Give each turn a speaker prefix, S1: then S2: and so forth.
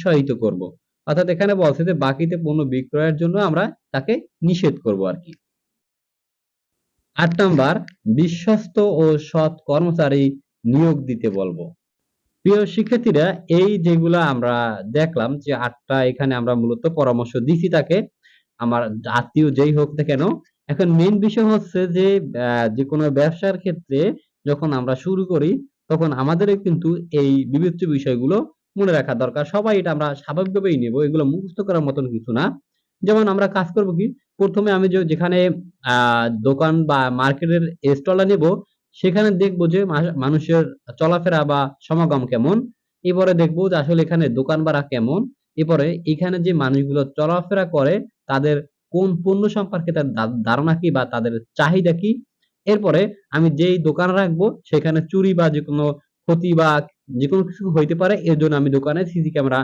S1: উৎসাহিত করব। অর্থাৎ এখানে বলছে যে বাকিতে পণ্য বিক্রয়ের জন্য আমরা তাকে নিষেধ করব আরকি। ৮ নাম্বার, বিশ্বস্ত ও সৎ কর্মচারী নিয়োগ দিতে বলবো। প্রিয় শিক্ষার্থীরা, এই যেগুলা আমরা দেখলাম যে ৮ টা এখানে আমরা মূলত পরামর্শ দিছি তাকে, আমার আত্মীয় যেই হোক না কেন। এখন মেইন বিষয় হচ্ছে যে যেকোনো ব্যবসার ক্ষেত্রে যখন আমরা শুরু করি তখন আমাদেরও কিন্তু এই বিবেচ্য বিষয়গুলো মনে রাখা দরকার। সবাই এটা আমরা স্বাভাবিকভাবেই নেব। এগুলো মুখস্থ করার মতন কিছু না। যেমন আমরা কাজ করব কি? ১ম এ আমি যেখানে আ দোকান বা মার্কেটের স্টলটা নেব, সেখানে দেখব যে মানুষের চলাফেরা বা সমাগম কেমন। এরপরে দেখব যে আসলে এখানে দোকান ভাড়া কেমন। এরপরে এখানে যে মানুষগুলো চলাফেরা করে তাদের কোন পণ্য সম্পর্কে তার ধারণা কি বা তাদের চাহিদা কি? এরপরে আমি যেই দোকান রাখবো সেখানে চুরি বা যেকোনো ক্ষতি বা যেকোনো কিছু হইতে পারে। এজন্য আমি দোকানে সিসি ক্যামেরা